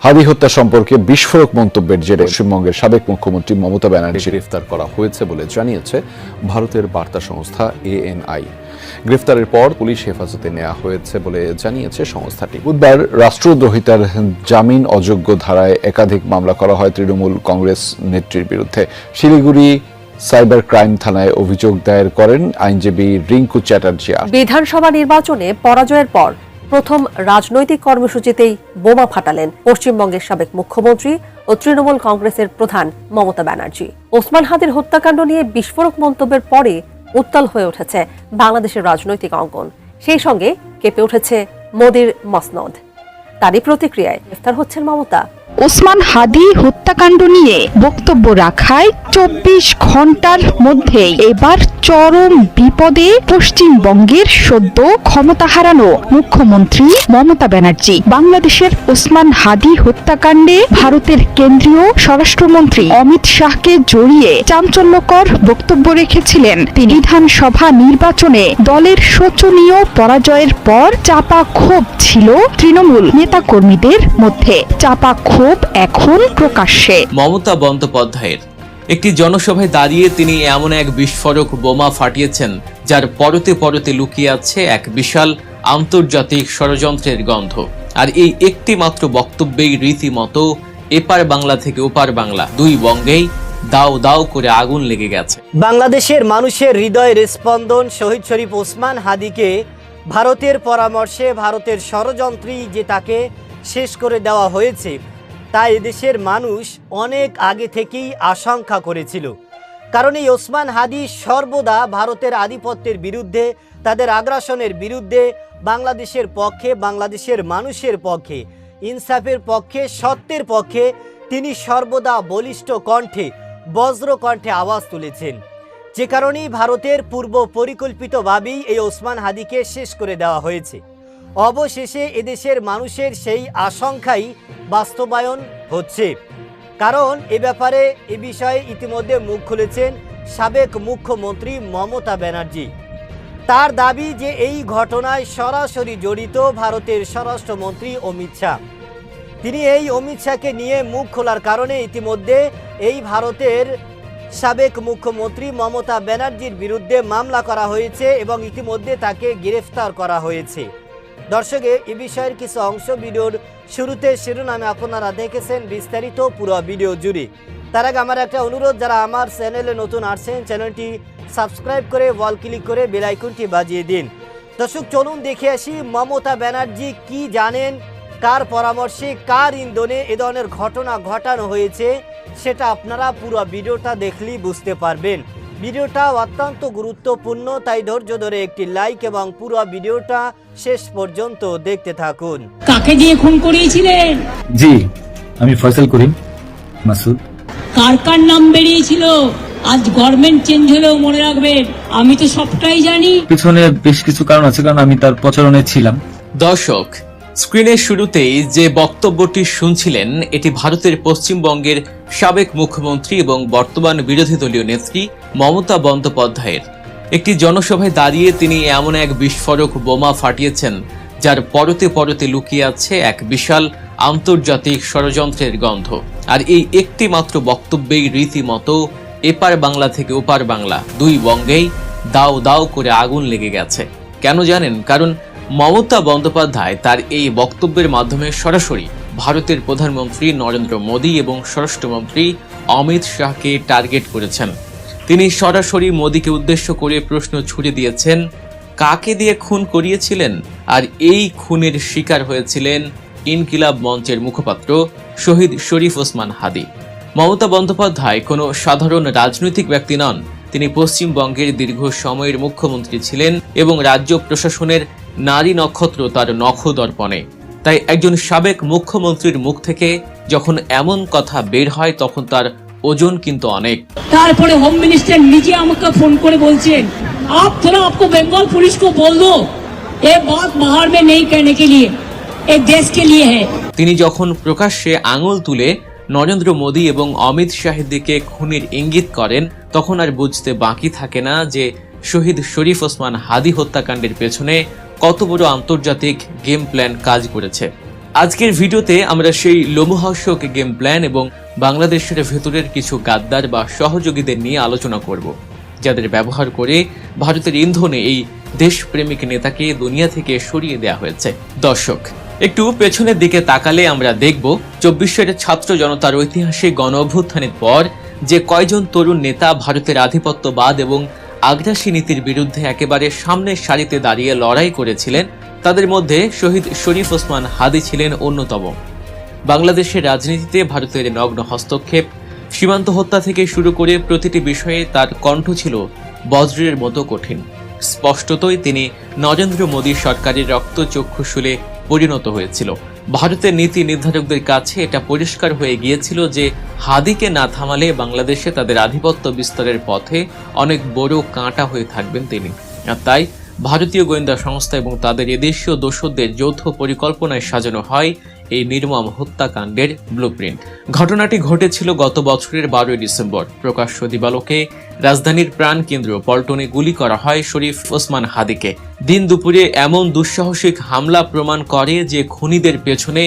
হাদি হত্যা সম্পর্কে বিস্ফোরক মন্তব্যের জেরে পশ্চিমবঙ্গের সাবেক মুখ্যমন্ত্রী মমতা ব্যানার্জি গ্রেফতার করা হয়েছে বলে জানিয়েছে ভারতের বার্তা সংস্থা ANI। গ্রেফতারের পর পুলিশ হেফাজতে নেওয়া হয়েছে বলে জানিয়েছে সংস্থাটি। বুধবার রাষ্ট্রদ্রোহিতার জামিন অযোগ্য ধারায় একাধিক মামলা করা হয় তৃণমূল কংগ্রেস নেত্রীর বিরুদ্ধে। শিলিগুড়ি সাইবার ক্রাইম থানায় অভিযোগ দায়ের করেন আইনজীবী রিঙ্কু চ্যাটার্জি। বিধানসভা নির্বাচনে পরাজয়ের পর প্রথম রাজনৈতিক কর্মসূচিতেই বোমা ফাটালেন পশ্চিমবঙ্গের সাবেক মুখ্যমন্ত্রী ও তৃণমূল কংগ্রেসের প্রধান মমতা ব্যানার্জি। ওসমান হাদির হত্যাকাণ্ড নিয়ে বিস্ফোরক মন্তব্যের পরে উত্তাল হয়ে উঠেছে বাংলাদেশের রাজনৈতিক অঙ্গন। সেই সঙ্গে কেঁপে উঠেছে মোদির মসনদ। তারই প্রতিক্রিয়ায় গ্রেফতার হচ্ছেন মমতা। ওসমান হাদি হত্যাকাণ্ড নিয়ে বক্তব্য রাখায় ২৪ ঘন্টার মধ্যে এবার চরম বিপদে পশ্চিমবঙ্গের সদ্য ক্ষমতা হারানো মুখ্যমন্ত্রী মমতা ব্যানার্জি। বাংলাদেশের ওসমান হাদি হত্যাকাণ্ডে ভারতের কেন্দ্রীয় স্বরাষ্ট্রমন্ত্রী অমিত শাহকে জড়িয়ে চাঞ্চল্যকর বক্তব্য রেখেছিলেন তিনি। বিধানসভা নির্বাচনে দলের শোচনীয় পরাজয়ের পর চাপা ক্ষোভ ছিল তৃণমূল নেতাকর্মীদের মধ্যে। চাপা ক্ষোভ এখন প্রকাশ্যে। মমতা বন্দ্যোপাধ্যায়ের একটি জনসভায় দাঁড়িয়ে তিনি এমন এক বিস্ফোরক বোমা ফাটিয়েছেন যার পরতে পরতে লুকিয়ে আছে এক বিশাল আন্তর্জাতিক ষড়যন্ত্রের গন্ধ। আর এই একটি মাত্র বক্তব্যেই রীতিমতো এপার বাংলা থেকে ওপার বাংলা দুই বঙ্গেই দাও দাও করে আগুন লেগে গেছে। বাংলাদেশের মানুষের হৃদয়ের স্পন্দন শহীদ শরীফ ওসমান হাদিকে ভারতের পরামর্শে ভারতের ষড়যন্ত্রী যে তাকে শেষ করে দেওয়া হয়েছে তা এদেশের মানুষ অনেক আগে থেকেই আশঙ্কা করেছিল। কারণ এই ওসমান হাদি সর্বদা ভারতের আধিপত্যের বিরুদ্ধে, তাদের আগ্রাসনের বিরুদ্ধে, বাংলাদেশের পক্ষে, বাংলাদেশের মানুষের পক্ষে, ইনসাফের পক্ষে, সত্যের পক্ষে তিনি সর্বদা বলিষ্ঠ কণ্ঠে, বজ্র কণ্ঠে আওয়াজ তুলেছেন। যে কারণেই ভারতের পূর্ব পরিকল্পিতভাবেই এই ওসমান হাদিকে শেষ করে দেওয়া হয়েছে। অবশেষে এদেশের মানুষের সেই আশঙ্কাই বাস্তবায়ন হচ্ছে। কারণ এ ব্যাপারে এ বিষয়ে ইতিমধ্যে মুখ খুলেছেন সাবেক মুখ্যমন্ত্রী মমতা ব্যানার্জি। তার দাবি যে এই ঘটনায় সরাসরি জড়িত ভারতের স্বরাষ্ট্রমন্ত্রী অমিত শাহ। তিনি এই অমিত শাহকে নিয়ে মুখ খোলার কারণে ইতিমধ্যে এই ভারতের সাবেক মুখ্যমন্ত্রী মমতা ব্যানার্জির বিরুদ্ধে মামলা করা হয়েছে এবং ইতিমধ্যে তাকে গ্রেফতার করা হয়েছে। দর্শক, এ বিষয়ের কিছু অংশ ভিডিওর শুরুতে শিরোনামে আপনারা দেখেছেন, বিস্তারিত পুরো ভিডিও জুড়ে। তার আগে আমার একটা অনুরোধ, যারা আমার চ্যানেলে নতুন আসছেন চ্যানেলটি সাবস্ক্রাইব করে ওয়াল ক্লিক করে বেল আইকনটি বাজিয়ে দিন। দর্শক, চলুন দেখে আসি মমতা ব্যানার্জি কি জানেন, কার পরামর্শে, কার ইন্ধনে এ ধরনের ঘটনা ঘটানো হয়েছে সেটা আপনারা পুরো ভিডিওটা দেখলেই বুঝতে পারবেন। ভিডিওটা অত্যন্ত গুরুত্বপূর্ণ, তাই ধৈর্য ধরে একটি লাইক এবং পুরো ভিডিওটা শেষ পর্যন্ত দেখতে থাকুন। কাকে দিয়ে খুন করিয়েছিলেন? জি, আমি ফয়সাল করিম মাসুদ। কার কার নাম বেরিয়েছিল? আজ গভর্নমেন্ট চেঞ্জ হলেও মনে রাখবেন, আমি তো সবটাই জানি। পিছনে বেশ কিছু কারণ আছে, কারণ আমি তার প্রচারণে ছিলাম। দর্শক, স্ক্রিনের শুরুতেই যে বক্তব্যটি শুনছিলেন এটি ভারতের পশ্চিমবঙ্গের সাবেক মুখ্যমন্ত্রী এবং বর্তমান বিরোধী দলীয় নেত্রী মমতা বন্দ্যোপাধ্যায়ের। একটি জনসভায় দাঁড়িয়ে তিনি এমন এক বিস্ফোরক বোমা ফাটিয়েছেন যার পরতে পরতে লুকিয়ে আছে এক বিশাল আন্তর্জাতিক ষড়যন্ত্রের গন্ধ। আর এই একটি মাত্র বক্তব্যেই রীতিমতো এপার বাংলা থেকে ওপার বাংলা দুই বঙ্গেই দাও দাও করে আগুন লেগে গেছে। কেন জানেন? কারণ মমতা বন্দ্যোপাধ্যায় তার এই বক্তব্যের মাধ্যমে সরাসরি ভারতের প্রধানমন্ত্রী নরেন্দ্র মোদী এবং স্বরাষ্ট্রমন্ত্রী অমিত শাহকে টার্গেট করেছেন। তিনি সরাসরি মোদীকে উদ্দেশ্য করে প্রশ্ন ছুড়ে দিয়েছেন, কাকে দিয়ে খুন করিয়েছিলেন? আর এই খুনের শিকার হয়েছিলেন ইনকিলাব মঞ্চের মুখপাত্র শহীদ শরীফ ওসমান হাদি। মমতা বন্দ্যোপাধ্যায় কোনো সাধারণ রাজনৈতিক ব্যক্তি নন। তিনি পশ্চিমবঙ্গের দীর্ঘ সময়ের মুখ্যমন্ত্রী ছিলেন এবং রাজ্য প্রশাসনের নারী নক্ষত্র তার নখদর্পণে। তাই একজন সাবেক মুখ্যমন্ত্রীর মুখ থেকে যখন এমন কথা বের হয় তখন তার ওজন কিন্তু অনেক। তারপরে হোম মিনিস্টার নিজে আমাকে ফোন করে বলছেন, आप थोड़ा आपको बंगाल पुलिस को बोल दो, ये बात बाहर में नहीं कहने के लिए, ये देश के लिए है। তিনি যখন প্রকাশ্যে আঙুল তুলে নরেন্দ্র মোদী এবং অমিত শাহের দিকে খুনের ইঙ্গিত করেন তখন আর বুঝতে বাকি থাকে না যে শহীদ শরীফ ওসমান হাদি হত্যাকাণ্ডের পেছনে কত বড় আন্তর্জাতিক গেম প্ল্যান কাজ করেছে। আজকের ভিডিওতে আমরা সেই লোমহর্ষক গেম প্ল্যান এবং বাংলাদেশের ভেতরের কিছু গাদ্দার বা সহযোগীদের নিয়ে আলোচনা করব, যাদের ব্যবহার করে ভারতের ইন্ধনে এই দেশপ্রেমিক নেতাকে দুনিয়া থেকে সরিয়ে দেওয়া হয়েছে। দর্শক, একটু পেছনের দিকে তাকালে আমরা দেখব 24-এর ছাত্র জনতার ঐতিহাসিক গণ অভ্যুত্থানের পর যে কয়জন তরুণ নেতা ভারতের আধিপত্যবাদ এবং আগ্রাসী নীতির বিরুদ্ধে একেবারে সামনের সারিতে দাঁড়িয়ে লড়াই করেছিলেন, তাদের মধ্যে শহীদ শরীফ ওসমান হাদি ছিলেন অন্যতম। বাংলাদেশের রাজনীতিতে ভারতের নগ্ন হস্তক্ষেপ, সীমান্ত হত্যা থেকে শুরু করে প্রতিটি বিষয়ে তার কণ্ঠ ছিল বজ্রের মতো কঠিন। স্পষ্টতই তিনি নরেন্দ্র মোদী সরকারের রক্তচক্ষুশূলে পরিণত হয়েছিল। ভারতের নীতি নির্ধারকদের কাছে এটা পরিষ্কার হয়ে গিয়েছিল যে হাদিকে না থামালে বাংলাদেশে তাদের আধিপত্য বিস্তারের পথে অনেক বড় কাঁটা হয়ে থাকবেন তিনি। আর তাই ভারতীয় গোয়েন্দা সংস্থা এবং তাদের এদেশীয় দোসরদের যৌথ পরিকল্পনায় সাজানো হয় এই নির্মম হত্যাকাণ্ডের ব্লুপ্রিন্ট। ঘটনাটি ঘটেছিল গত বছরের 12 ডিসেম্বর। প্রকাশ্য দিবালোকে রাজধানীর প্রাণকেন্দ্র পল্টনে গুলি করা হয় শরীফ ওসমান হাদিকে। দিন দুপুরে এমন দুঃসাহসিক হামলা প্রমাণ করে যে খুনিদের পেছনে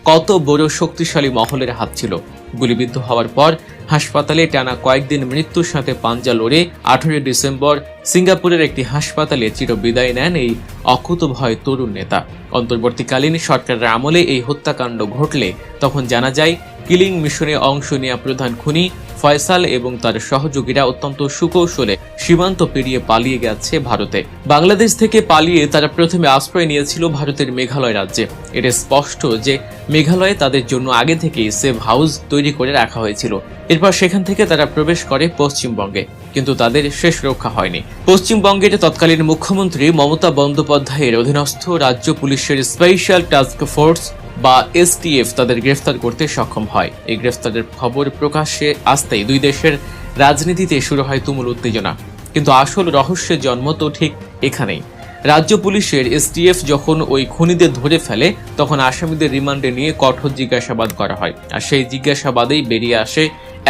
কত বড় শক্তিশালী মহলের হাত ছিল। গুলিবিদ্ধ হওয়ার পর হাসপাতালে টানা কয়েকদিন মৃত্যুর সাথে পাঞ্জা লড়ে 18 ডিসেম্বর সিঙ্গাপুরের একটি হাসপাতালে চিরবিদায় নেন এই অকুতভয় তরুণ নেতা। অন্তর্বর্তীকালীন সরকারের আমলে এই হত্যাকাণ্ড ঘটলে তখন জানা যায় কিলিং মিশনে অংশ নেওয়া প্রধান খুনি ফয়সাল এবং তার সহযোগীরা অত্যন্ত সুকৌশলে সীমান্ত পেরিয়ে পালিয়ে গেছে ভারতে। বাংলাদেশ থেকে পালিয়ে তারা প্রথমে আশ্রয় নিয়েছিল ভারতের মেঘালয় রাজ্যে। এটা স্পষ্ট যে মেঘালয়ে তাদের জন্য আগে থেকেই সেভ হাউস তৈরি করে রাখা হয়েছিল। এরপর সেখান থেকে তারা প্রবেশ করে পশ্চিমবঙ্গে, কিন্তু তাদের শেষ রক্ষা হয়নি। পশ্চিমবঙ্গের তৎকালীন মুখ্যমন্ত্রী মমতা বন্দ্যোপাধ্যায়ের অধীনস্থ রাজ্য পুলিশের স্পেশাল টাস্ক ফোর্স বা এসটিএফ তাদের গ্রেফতার করতে সক্ষম হয়। এই গ্রেফতারের খবর প্রকাশ্যে আসতেই দুই দেশের রাজনীতিতে শুরু হয় তুমুল উত্তেজনা। কিন্তু আসল রহস্যের জন্ম তো ঠিক এখানেই। রাজ্য পুলিশের এসটিএফ যখন ওই খুনিদের ধরে ফেলে, তখন আসামিদের রিমান্ডে নিয়ে কঠোর জিজ্ঞাসাবাদ করা হয়। আর সেই জিজ্ঞাসাবাদেই বেরিয়ে আসে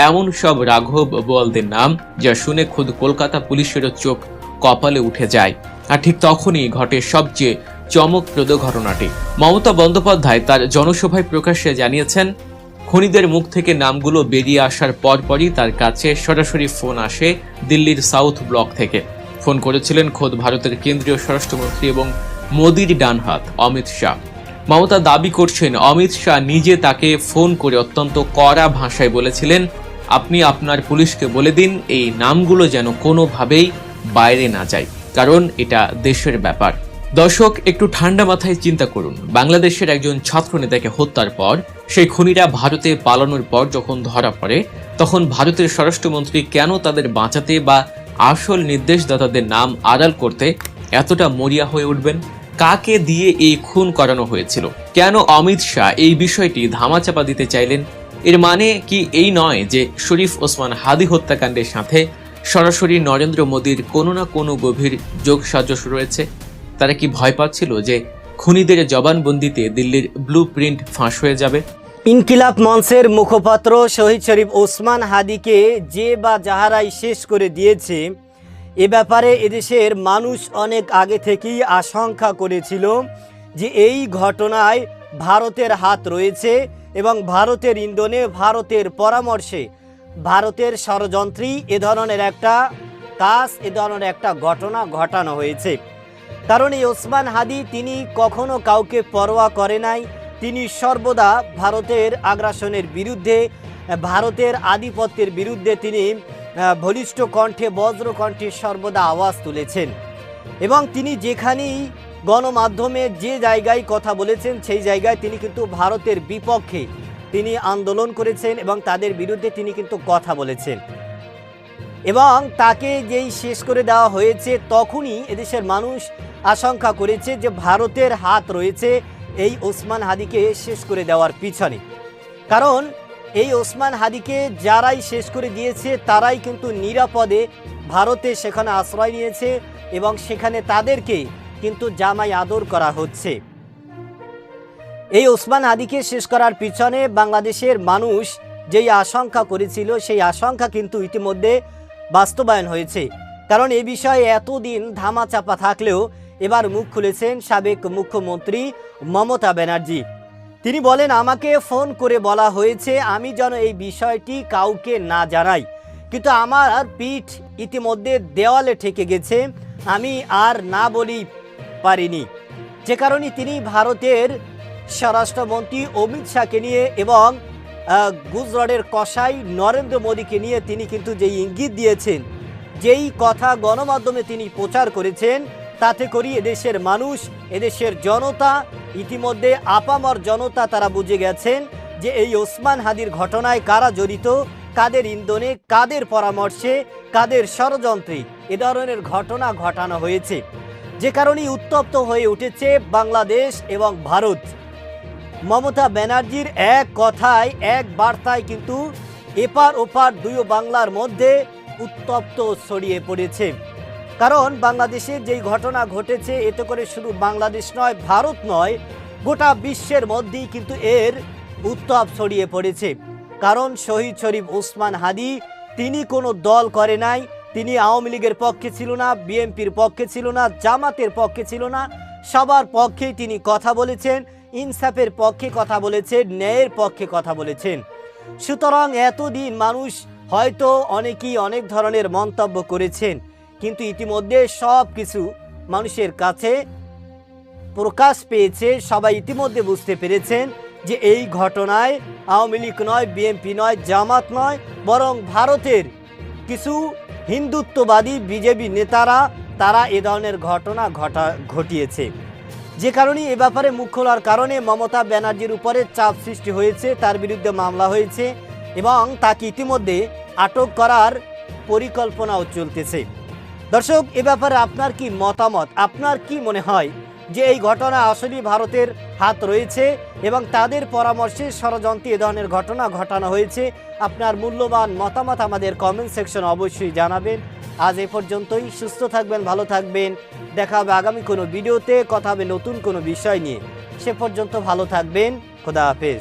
এমন সব রাঘব বোয়ালদের নাম যা শুনে খোদ কলকাতা পুলিশেরও চোখ কপালে উঠে যায়। আর ঠিক তখনই ঘটে সবচেয়ে চমকপ্রদ ঘটনাটি। মমতা বন্দ্যোপাধ্যায় তার জনসভায় প্রকাশ্যে জানিয়েছেন, খুনিদের মুখ থেকে নামগুলো বেরিয়ে আসার পরপরই তার কাছে সরাসরি ফোন আসে দিল্লির সাউথ ব্লক থেকে। ফোন করেছিলেন খোদ ভারতের কেন্দ্রীয় স্বরাষ্ট্রমন্ত্রী এবং মোদির ডান হাত অমিত শাহ। মমতা দাবি করছেন অমিত শাহ নিজে তাকে ফোন করে অত্যন্ত কড়া ভাষায় বলেছিলেন, আপনি আপনার পুলিশকে বলে দিন এই নামগুলো যেন কোনোভাবেই বাইরে না যায়, কারণ এটা দেশের ব্যাপার। দর্শক, একটু ঠান্ডা মাথায় চিন্তা করুন। বাংলাদেশের একজন ছাত্র নেতাকে হত্যার পর সেই খুনিরা ভারতে পালানোর পর যখন ধরা পড়ে, তখন ভারতের স্বরাষ্ট্রমন্ত্রী কেন তাদের বাঁচাতে বা আসল নির্দেশদাতাদের নাম আড়াল করতে এতটা মরিয়া হয়ে উঠবেন? কাকে দিয়ে এই খুন করানো হয়েছিল? কেন অমিত শাহ এই বিষয়টি ধামাচাপা দিতে চাইলেন? এর মানে কি এই নয় যে শরীফ ওসমান হাদি হত্যাকাণ্ডের সাথে সরাসরি নরেন্দ্র মোদীর কোনো না কোনো গভীর যোগসাজশ রয়েছে? তারা কি ভয় পাচ্ছিল যে খুনিদের জবানবন্দিতে দিল্লির ব্লুপ্রিন্ট ফাঁস হয়ে যাবে? ইনকিলাব মঞ্চের মুখপাত্র শহীদ শরীফ ওসমান হাদিকে যে বা যাহারাই শেষ করে দিয়েছে, এ ব্যাপারে এদেশের মানুষ অনেক আগে থেকেই আশঙ্কা করেছিল যে এই ঘটনায় ভারতের হাত রয়েছে এবং ভারতের ইন্ধনে, ভারতের পরামর্শে, ভারতের ষড়যন্ত্রী এ ধরনের একটা কাজ, এ ধরনের একটা ঘটনা ঘটানো হয়েছে। কারণ এই ওসমান হাদি তিনি কখনো কাউকে পরোয়া করে নাই। তিনি সর্বদা ভারতের আগ্রাসনের বিরুদ্ধে, ভারতের আধিপত্যের বিরুদ্ধে তিনি বলিষ্ঠ কণ্ঠে, বজ্র কণ্ঠে সর্বদা আওয়াজ তুলেছেন। এবং তিনি যেখানেই গণমাধ্যমে যে জায়গায় কথা বলেছেন, সেই জায়গায় তিনি কিন্তু ভারতের বিপক্ষে তিনি আন্দোলন করেছেন এবং তাদের বিরুদ্ধে তিনি কিন্তু কথা বলেছেন। এবং তাকে যেই শেষ করে দেওয়া হয়েছে, তখনই এদেশের মানুষ আশঙ্কা করেছে যে ভারতের হাত রয়েছে এই ওসমান হাদিকে শেষ করে দেওয়ার পিছনে। কারণ এই ওসমান হাদিকে যারাই শেষ করে দিয়েছে তারাই কিন্তু নিরাপদে ভারতে সেখানে আশ্রয় নিয়েছে এবং সেখানে তাদেরকে কিন্তু জামাই আদর করা হচ্ছে। এই ওসমান হাদিকে শেষ করার পিছনে বাংলাদেশের মানুষ যেই আশঙ্কা করেছিল, সেই আশঙ্কা কিন্তু ইতিমধ্যে বাস্তবায়ন হয়েছে। কারণ এই বিষয়ে এতদিন ধামাচাপা থাকলেও এবার মুখ খুলেছেন সাবেক মুখ্যমন্ত্রী মমতা ব্যানার্জি। তিনি বলেন, আমাকে ফোন করে বলা হয়েছে আমি যেন এই বিষয়টি কাউকে না জানাই, কিন্তু আমার পিঠ ইতিমধ্যে দেওয়ালে ঠেকে গেছে, আমি আর না বলি পারিনি। যে কারণে তিনি ভারতের স্বরাষ্ট্রমন্ত্রী অমিত শাহকে নিয়ে এবং গুজরাটের কসাই নরেন্দ্র মোদীকে নিয়ে তিনি কিন্তু যেই ইঙ্গিত দিয়েছেন, যেই কথা গণমাধ্যমে তিনি প্রচার করেছেন, তাতে করি এদেশের মানুষ, এদেশের জনতা, ইতিমধ্যে আপামর জনতা তারা বুঝে গেছেন যে এই ওসমান হাদির ঘটনায় কারা জড়িত, কাদের ইন্ধনে, কাদের পরামর্শে, কাদের ষড়যন্ত্রে এ ধরনের ঘটনা ঘটানো হয়েছে। যে কারণে উত্তপ্ত হয়ে উঠেছে বাংলাদেশ এবং ভারত। মমতা ব্যানার্জির এক কথায়, এক বার্তায় কিন্তু এপার ওপার দুই বাংলার মধ্যে উত্তপ্ত ছড়িয়ে পড়েছে। কারণ বাংলাদেশের যেই ঘটনা ঘটেছে, এতে করে শুধু বাংলাদেশ নয়, ভারত নয়, গোটা বিশ্বের মধ্যেই কিন্তু এর উত্তাপ ছড়িয়ে পড়েছে। কারণ শহীদ শরীফ ওসমান হাদি তিনি কোনো দল করে নাই, তিনি আওয়ামী লীগের পক্ষে ছিল না, বিএনপির পক্ষে ছিল না, জামাতের পক্ষে ছিল না, সবার পক্ষেই তিনি কথা বলেছেন, ইনসাফের পক্ষে কথা বলেছেন, ন্যায়ের পক্ষে কথা বলেছেন। সুতরাং এতদিন মানুষ হয়তো অনেকেই অনেক ধরনের মন্তব্য করেছেন, কিন্তু ইতিমধ্যে সব কিছু মানুষের কাছে প্রকাশ পেয়েছে। সবাই ইতিমধ্যে বুঝতে পেরেছেন যে এই ঘটনায় আওয়ামী লীগ নয়, বিএনপি নয়, জামাত নয়, বরং ভারতের কিছু হিন্দুত্ববাদী বিজেপি নেতারা তারা এ ধরনের ঘটনা ঘটিয়েছে। যে কারণে এ ব্যাপারে মুখ খোলার কারণে মমতা ব্যানার্জির উপরে চাপ সৃষ্টি হয়েছে, তার বিরুদ্ধে মামলা হয়েছে এবং তাকে ইতিমধ্যে আটক করার পরিকল্পনাও চলতেছে। দর্শক, এ ব্যাপারে আপনার কি মতামত? আপনার কি মনে হয় যে এই ঘটনা আসলে ভারতের হাত রয়েছে এবং তাদের পরামর্শে ষড়যন্ত্রে এ ধরনের ঘটনা ঘটানো হয়েছে? আপনার মূল্যবান মতামত আমাদের কমেন্ট সেকশনে অবশ্যই জানাবেন। আজ এ পর্যন্তই। সুস্থ থাকবেন, ভালো থাকবেন। দেখা হবে আগামী কোনো ভিডিওতে, কথা হবে নতুন কোনো বিষয় নিয়ে। সে পর্যন্ত ভালো থাকবেন। খোদা হাফেজ।